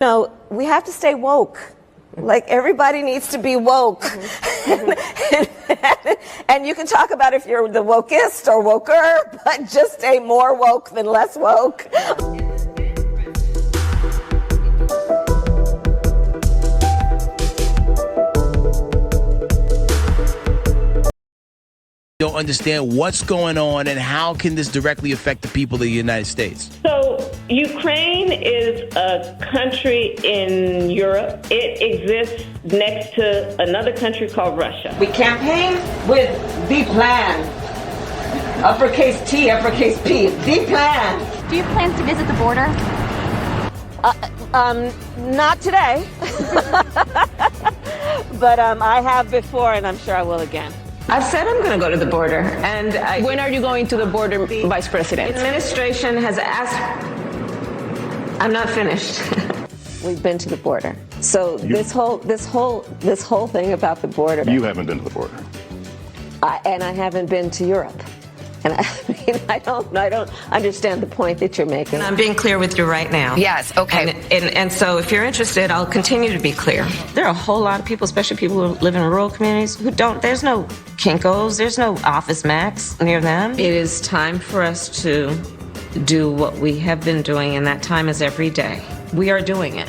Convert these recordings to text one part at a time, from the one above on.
No, we have to stay woke. Like, everybody needs to be woke. And you can talk about if you're the wokest or woker, but just stay more woke than less woke. Don't understand what's going on and how can this directly affect the people of the United States? So Ukraine is a country in Europe. It exists next to another country called Russia. We campaign with the plan. Uppercase T, uppercase P, the plan. Do you have plans to visit the border? Not today. But I have before, and I'm sure I will again. I've said I'm going to go to the border. And when are you going to the border, Vice President? The administration has asked. I'm not finished. We've been to the border. So this whole thing about the border. You haven't been to the border. And I haven't been to Europe. And I don't understand the point that you're making. I'm being clear with you right now. Yes, okay. And so if you're interested, I'll continue to be clear. There are a whole lot of people, especially people who live in rural communities, who don't, there's no Kinko's, there's no Office Max near them. It is time for us to do what we have been doing, and that time is every day. We are doing it.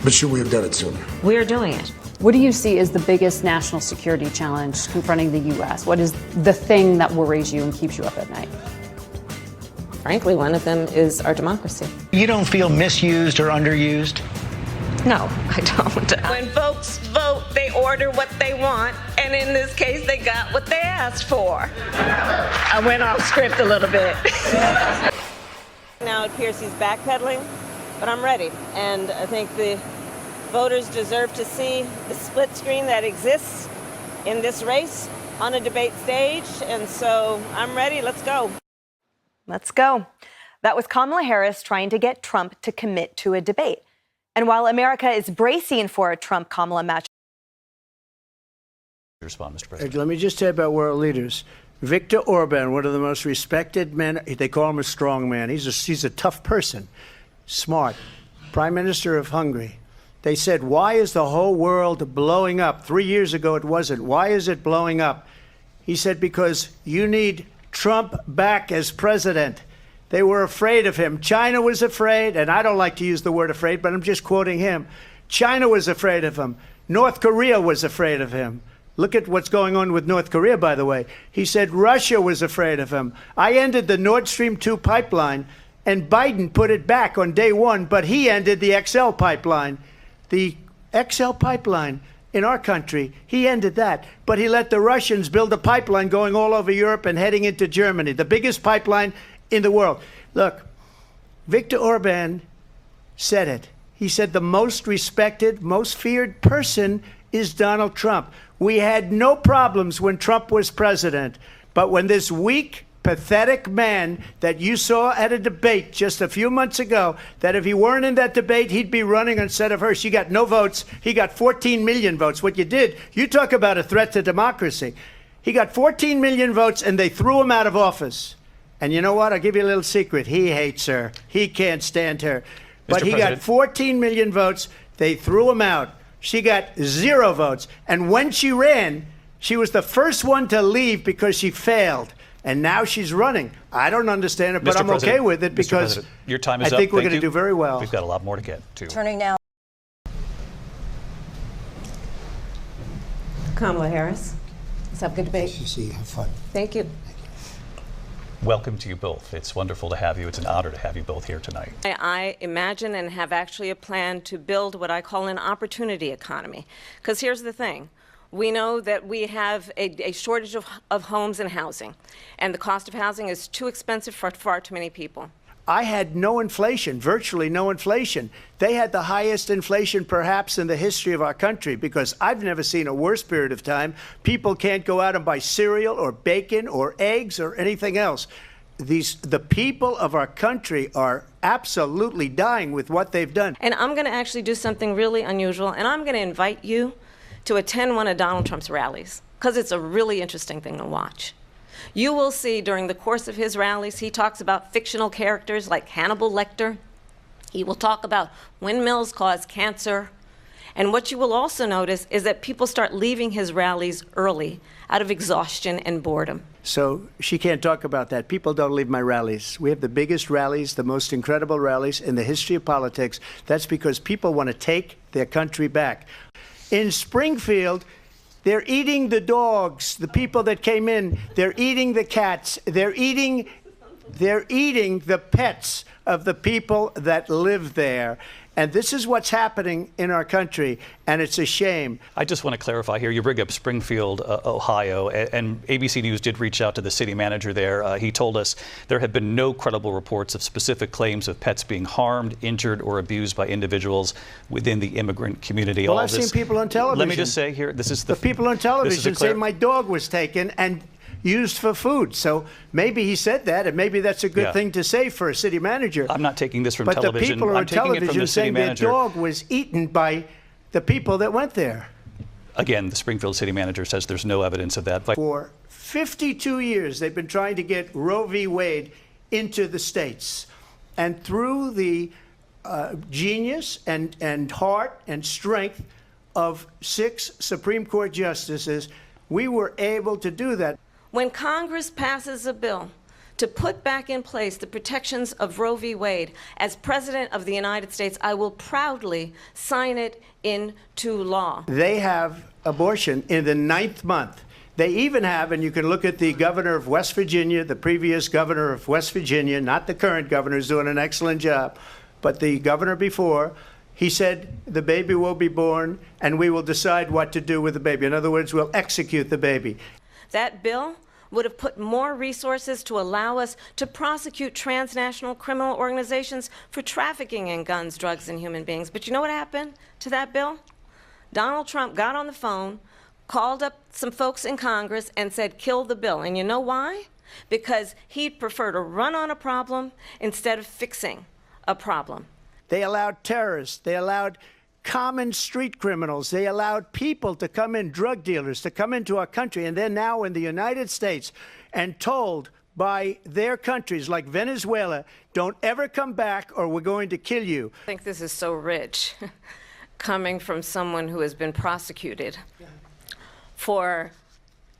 But should we have done it sooner? We are doing it. What do you see as the biggest national security challenge confronting the U.S.? What is the thing that worries you and keeps you up at night? Frankly, one of them is our democracy. You don't feel misused or underused? No, I don't. When folks vote, they order what they want, and in this case, they got what they asked for. I went off script a little bit. Now it appears he's backpedaling, but I'm ready. And I think the voters deserve to see the split screen that exists in this race on a debate stage. And so I'm ready. Let's go. Let's go. That was Kamala Harris trying to get Trump to commit to a debate. And while America is bracing for a Trump-Kamala match. Respond, Mr. President. Let me just tell you about world leaders. Viktor Orban, one of the most respected men, they call him a strong man. He's a tough person, smart. Prime Minister of Hungary. They said, why is the whole world blowing up? 3 years ago, it wasn't. Why is it blowing up? He said, because you need Trump back as president. They were afraid of him. China was afraid, and I don't like to use the word afraid, but I'm just quoting him. China was afraid of him. North Korea was afraid of him. Look at what's going on with North Korea, by the way. He said Russia was afraid of him. I ended the Nord Stream 2 pipeline, and Biden put it back on day one, but he ended the XL pipeline. The XL pipeline in our country, he ended that. But he let the Russians build a pipeline going all over Europe and heading into Germany, the biggest pipeline in the world. Look, Viktor Orban said it. He said the most respected, most feared person is Donald Trump. We had no problems when Trump was president. But when this weak, pathetic man that you saw at a debate just a few months ago, that if he weren't in that debate, he'd be running instead of her. She got no votes. He got 14 million votes. What you did, you talk about a threat to democracy. He got 14 million votes, and they threw him out of office. And you know what? I'll give you a little secret. He hates her. He can't stand her. But he got 14 million votes. They threw him out. She got 0 votes. And when she ran, she was the first one to leave because she failed. And now she's running. I don't understand it, but I'm okay with it because your time is I think we're going to do very well. We've got a lot more to get to. Turning now. Kamala Harris. Let's have a good debate. See, have fun. Thank you. Welcome to you both. It's wonderful to have you. It's an honor to have you both here tonight. I imagine and have actually a plan to build what I call an opportunity economy. Because here's the thing. We know that we have a shortage of homes and housing, and the cost of housing is too expensive for far too many people. I had no inflation, virtually no inflation. They had the highest inflation perhaps in the history of our country because I've never seen a worse period of time. People can't go out and buy cereal or bacon or eggs or anything else. The people of our country are absolutely dying with what they've done. And I'm going to actually do something really unusual, and I'm going to invite you to attend one of Donald Trump's rallies, because it's a really interesting thing to watch. You will see during the course of his rallies, he talks about fictional characters like Hannibal Lecter. He will talk about windmills cause cancer. And what you will also notice is that people start leaving his rallies early out of exhaustion and boredom. So she can't talk about that. People don't leave my rallies. We have the biggest rallies, the most incredible rallies in the history of politics. That's because people want to take their country back. In Springfield, they're eating the dogs, the people that came in. They're eating the cats. They're eating the pets of the people that live there. And this is what's happening in our country, and it's a shame. I just want to clarify here. You bring up Springfield, Ohio, and ABC News did reach out to the city manager there. He told us there have been no credible reports of specific claims of pets being harmed, injured, or abused by individuals within the immigrant community. Well, I've seen people on television. Let me just say here, this is the people on television say my dog was taken and used for food. So maybe he said that, and maybe that's a good thing to say for a city manager. I'm not taking this from television. But the people are on television saying their manager. Dog was eaten by the people that went there. Again, the Springfield city manager says there's no evidence of that. For 52 years, they've been trying to get Roe v. Wade into the states. And through the genius and heart and strength of 6 Supreme Court justices, we were able to do that. When Congress passes a bill to put back in place the protections of Roe v. Wade, as President of the United States, I will proudly sign it into law. They have abortion in the 9th month. They even have, and you can look at the governor of West Virginia, the previous governor of West Virginia, not the current governor, who's doing an excellent job, but the governor before, he said the baby will be born and we will decide what to do with the baby. In other words, we'll execute the baby. That bill would have put more resources to allow us to prosecute transnational criminal organizations for trafficking in guns, drugs, and human beings. But you know what happened to that bill? Donald Trump got on the phone, called up some folks in Congress, and said, kill the bill. And you know why? Because he'd prefer to run on a problem instead of fixing a problem. They allowed terrorists. They allowed common street criminals. They allowed people to come in, drug dealers, to come into our country. And they're now in the United States and told by their countries like Venezuela, don't ever come back or we're going to kill you. I think this is so rich coming from someone who has been prosecuted for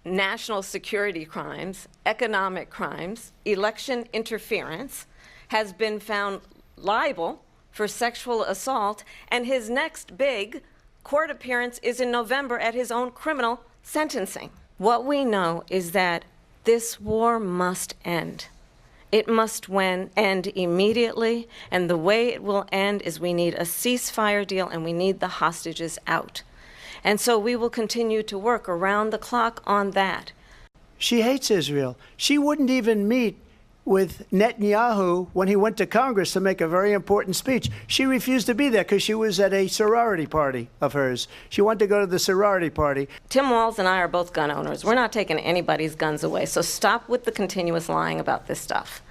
national security crimes, economic crimes, election interference, has been found liable for sexual assault, and his next big court appearance is in November at his own criminal sentencing. What we know is that this war must end. It must end immediately, and the way it will end is we need a ceasefire deal and we need the hostages out. And so we will continue to work around the clock on that. She hates Israel. She wouldn't even meet with Netanyahu when he went to Congress to make a very important speech. She refused to be there because she was at a sorority party of hers. She wanted to go to the sorority party. Tim Walz and I are both gun owners. We're not taking anybody's guns away, so stop with the continuous lying about this stuff.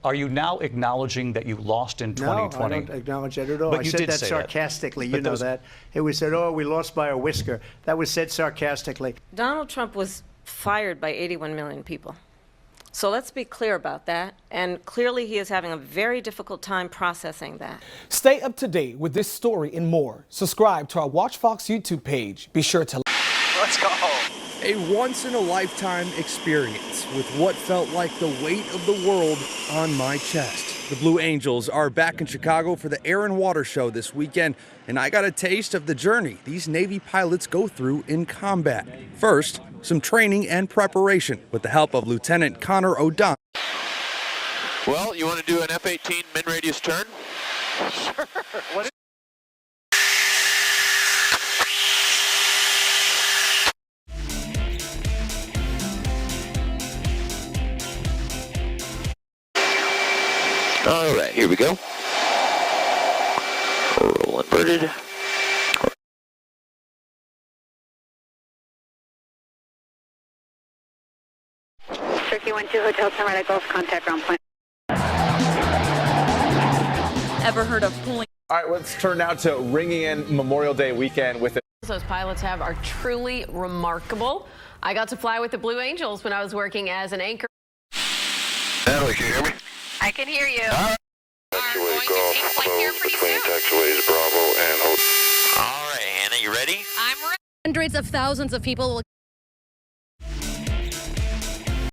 Are you now acknowledging that you lost in 2020? No, I don't acknowledge that at all. But I you said did that say sarcastically. That. You know that. It was said, oh, we lost by a whisker. That was said sarcastically. Donald Trump was fired by 81 million people. So let's be clear about that. And clearly he is having a very difficult time processing that. Stay up to date with this story and more. Subscribe to our Watch Fox YouTube page. Be sure to... Let's go. A once-in-a-lifetime experience with what felt like the weight of the world on my chest. The Blue Angels are back in Chicago for the Air and Water Show this weekend, and I got a taste of the journey these Navy pilots go through in combat. First, some training and preparation with the help of Lieutenant Connor O'Donnell. Well, you want to do an F-18 min-radius turn? Sure. What is All right, here we go. Roll inverted. Turkey 1-2 Hotel Tamara Golf, contact ground point. Ever heard of pulling? All right, let's turn now to ringing in Memorial Day weekend with it. Those pilots have are truly remarkable. I got to fly with the Blue Angels when I was working as an anchor. Natalie, can you hear me? I can hear you. Taxiway Golf, closed between taxiways Bravo and Hotel. All right, Hannah, you ready? I'm ready. Hundreds of thousands of people will